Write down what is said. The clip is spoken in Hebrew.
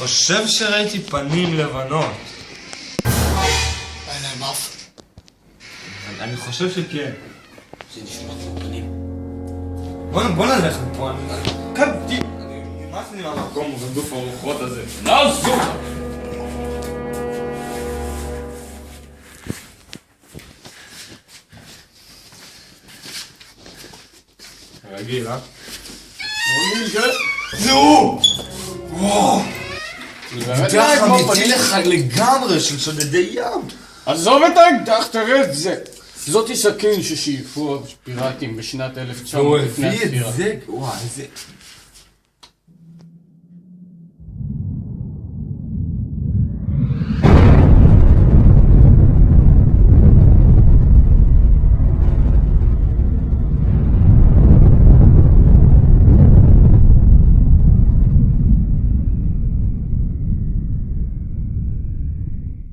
חושב שראיתי פנים לבנות. אין להם אף. אני חושב שכן. זה נשמע כמו פנים. בוא נלך מפה, קמתי. נמאס לי מהמקום וגדוף הרוחות הזה. נעזור! רגיל, אה? זה הוא! וואו! ככה אמיתי לך לגמרי של שודדי ים. עזוב את האקדח, תראה את זה. זאתי סכין ששאיפו פיראטים בשנת 1900 הוא לפני הביא הספירה. את זה, וואי, זה...